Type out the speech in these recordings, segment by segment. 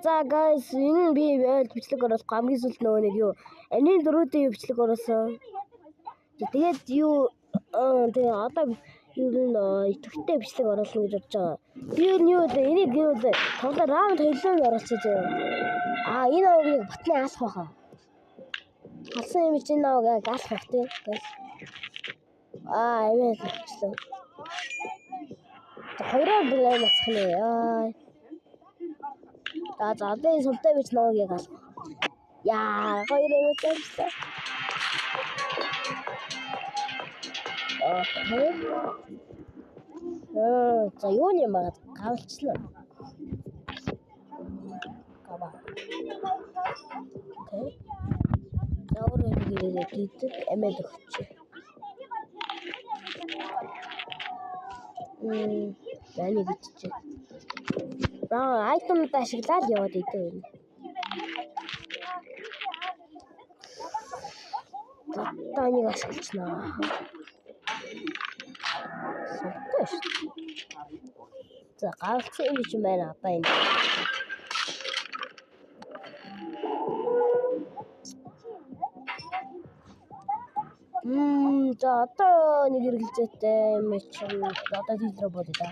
За guys, энэ би яаль бичлэг оруулах хамгийн сүүлд нөгөө нэг юу? Анийн дөрүүдийн бичлэг оруулсан. Тэгээд юу тэгээ одоо юу нэ идэвхтэй бичлэг оруулах гэж бодож байгаа. Би юу энийг юу тоглоо раунд хоёрын оруулчих зөө. Энэ авыг батны аалах байхаа. Алсан юм чинь наваг аалах байх тийм. Эмээ болчихлоо. Хоёроо блэм асах нэ. За энэ сумтай бич наваг аалах. Хоёр эмээ тавьсан. За юу юм бэ? Гавлчлаа. Гава. Заавар хийгээд дийдэг эмээл өгч. Яни бичиж. Айтем ашиглаад яваад идэв. Танийг ашиглачнаа. За гавлцсан юм чи байна одоо энэ. За одоо нэг хэрэглэжтэй юм чинь одоо тийтрэ бодё да.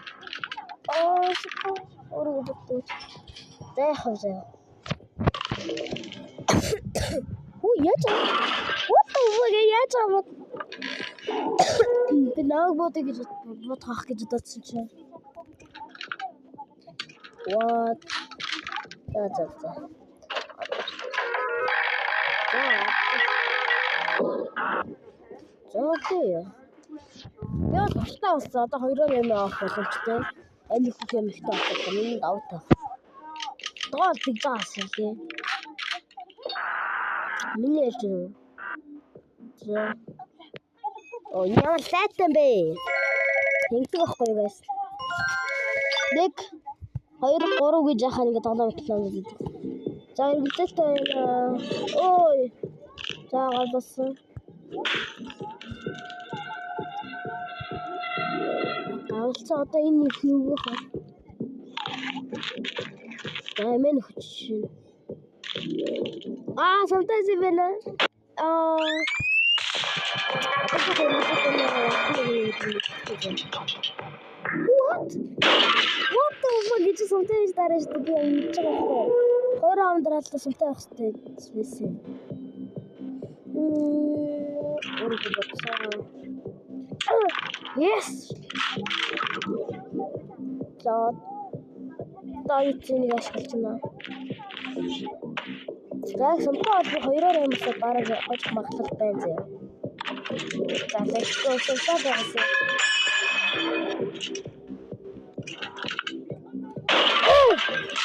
Өөрөө боддог. Зайхаа. Яаж? What the fuck яаж аа? Би нэг бодож бодох гэж бодсон чинь. What? За. Окей. Яа тастаа болсон. Одоо хоёроо юм авах боломжтой. Энэ их юм ихтэй авах юм давтаа. Доод тэгжээс юм. Миний ярьж байна. Ямар сайтай бэ? Тэгдэг байхгүй юу guys? 1 2 3 гэж яхаа ингэ тоглоом боллоо гэдэг. За хэрэглэлтэй байна. Ой. За галбасан. Гавлцаа одоо энэ юу вэ? Эмэн хүчин. Sometimes even What the fuck? It's sometimes that is to be in trouble. Hold on, that's sometimes listen. Yes. Таицны ашиглана. Яг sometimes хоёроор юмсаа бараг очих магадлал байна зэ. За let's go sometimes.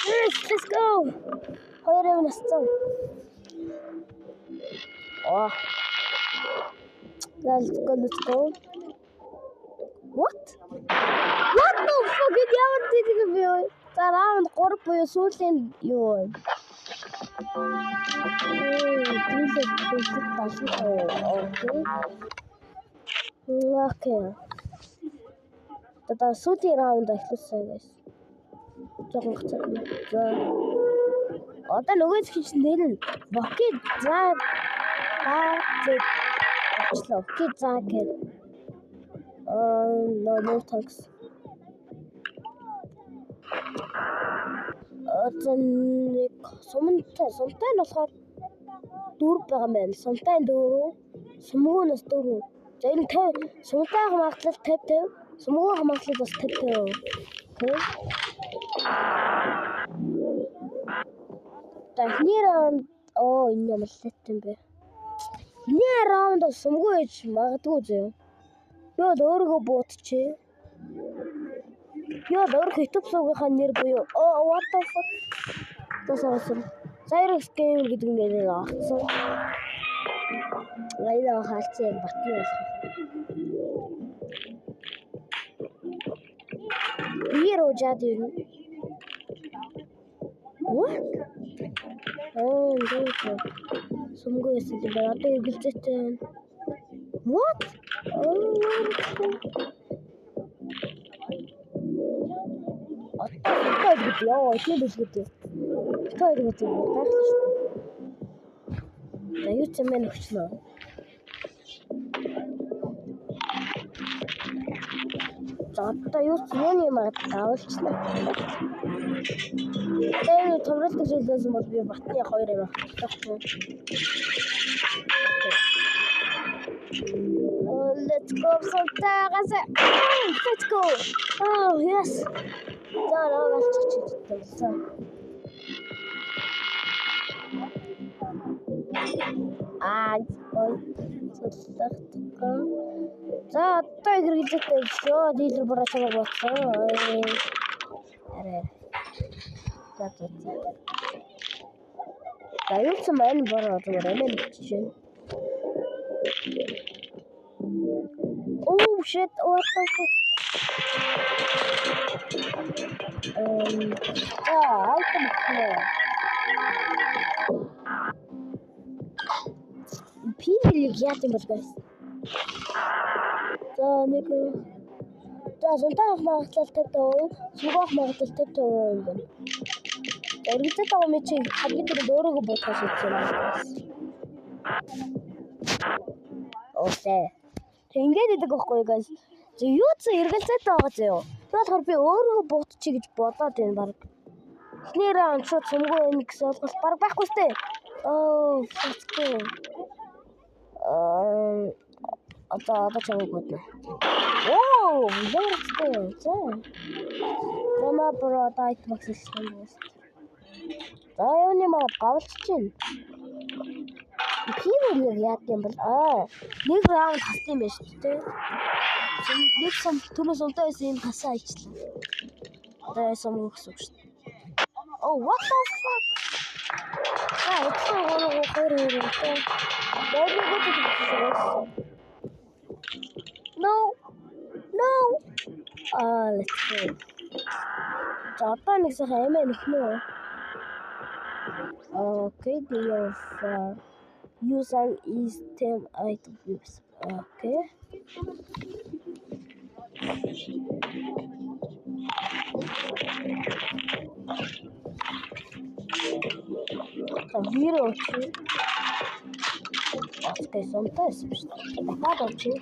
Yes, let's go. Хоёр юм насцсан. Let's go. What the fuck? Ямар тийдэг юм бэ? За раунд 3 буюу сүүлийн юу? Окей. Одоо сүүлийн раунд эхлүүлсэн guys. Жохон гацаа. За. Одоо нөгөө зэхич нэр нь Боки за очлоо. Боки за гэх. No thanks. Сумтай нь болохоор 4 байгаа юм байна. Сумтай 4, сумгуунаас 4. За энэ 50, сумтай хамаатлал 50, сумгуун хамаатлал бас 50. Окей. Дахны раунд энэ ямар лет юм бэ? Энэ раунд сумгуу ээж магадгүй зөө. Би бол өөрийгөө буутчихъя. Яа өөрөө YouTube суугийнхаа нэр буюу what the fuck тасаасан. Cyrex Game гэдэг нэрээр авсан. Гайдаа хаалцсан батны болох. Бир уужаад ирнэ. What? Сумгуу эсвэл одоо эргэлзээтэй. What? Яа, тийм билгүүд. Тоо гэдэг гайхалтай шүү дээ. За юу ч юм өгчлөө. За одоо юу ч юм авалчлаа. Тэгээд томролт хэлсэн бол би батны 2 юм авчихсан. Let's go sometimes. Let's go. Oh yes. За наагалчихчихсан. Ой. Содлогдсон. За одоо хэрэглэжтэй шүү. Дилер буруу чамаг болсон. Арай. За. За юу ч маань буруу зүгээр амин чинь. Oh shit, what the fuck? Item clear. Пилиг яат юм бол guys. За нэг сонтаах магадлалтай сугаах магадлалтай юм байна. Эргэцээ таа мэд чи хамгийн түрүүнд өөрийгөө бодох шийдсэн юм байна. Окей. Ингээд идэг байхгүй guys. За юу ч эргэлзээтэй байгаа зөө. Тэгэхээр би өөрөө бодчих гэж бодоод байна баг. Эхнэрээ анчууд сумгүй байна гэсэн ойлголт баг байхгүй сте. Фэцтэй. Одоо чамайг бодно. Яарчтай. За. Намаа про дайт макссэн юм. За юуны маа гавлж чинь. Пивэр яат юм бол нэг раунд хассан юм байна шүү дээ. Нэг сум түрээс унтаа байсан юм хасаа ичлээ. Одоо сум өгсөн шүү дээ. Oh what the fuck? No. Let's go. Japan is a hammer. Okay, they have using item items. Okay. Viro aqui. Acho que são testes. Nada aqui.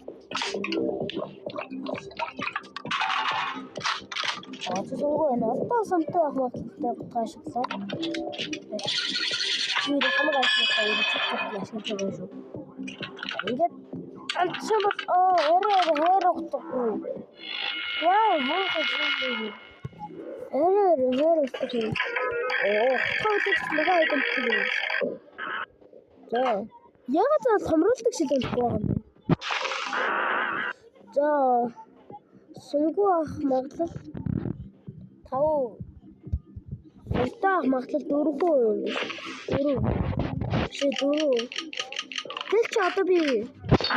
Acho que são boas. Não são tão boas. Acho que são. Viro como vai ser para ele? Tipo, acho que eu vejo. Inget. Antes eu era Wow, how is it? Era Хавтагч байгаа юм. За. Ягаад ч хамруулдаг шиг байна. За. Сүнгүү ах магадлал 5. Ултаа ах магадлал 4%. 4. Тэг чи одоо би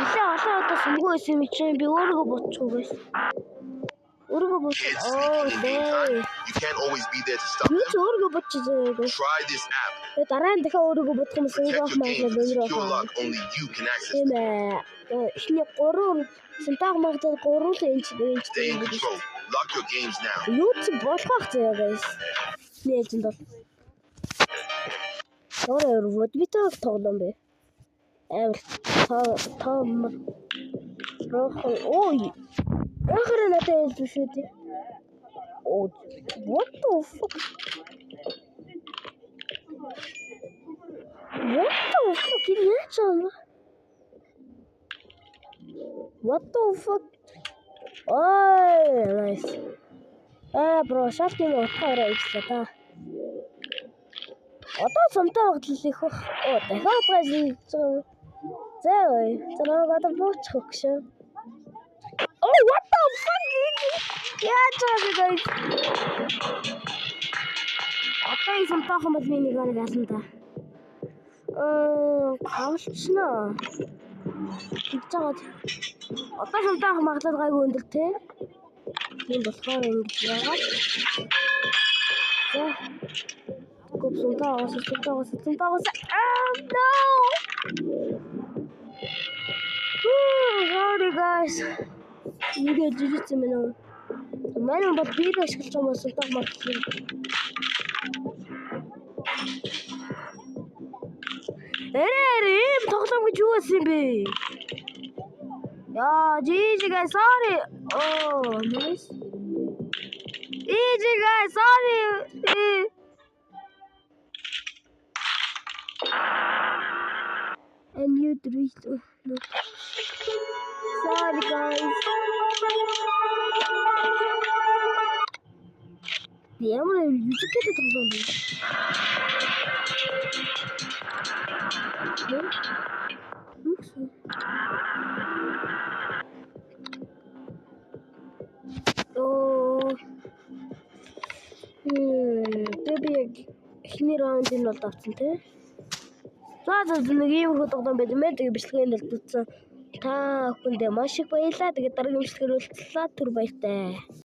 олон одоо сүнгүү байсан юм чинь би өөрийгөө бодчих уу гэсэн. You can't always be there to stop them. Try this app. Protect your games. Secure lock only you can access. Stay in control. Lock your games now. Oh, what the fuck? What the fuck? Oh, nice. Bro, шалт юм утгаараа ичлээ та. Одоо сумтаа хөтлөх. Дахиад гайгүй. За одоо буучих өгшөө. Oh, what the fuck? Guys. Одоо энэ сумтаахан бол миний нэг алсан та. Хавчна. Тэгжээд одоо сумтаахан магадлал гайгүй өндөр те. Тийм болохоор ингэж яагаад. За. Гоп сумтаагаас. No. Sorry guys. Ингээд жижигсэн мэн үү. Манай бол бие ашиглаж байгаа сумтаах магадлал Ийм тоглоом гэж юу байсан юм бэ? Яа, GG guys, sorry. Oh, nice. GG guys, sorry. And you three. No. Sorry guys. Ямар юзэктэй тоглоом бэ? Би эхний раундыг бол авсан тий. За нэг юм хөө тоглоом байд юм. Тэгээ бичлэгийн дэлгэцсэн. Та бүхэндээ маш их баярлалаа. Тэгээ дараагийн бичлэгээр уулзлаа. Түр баяртай.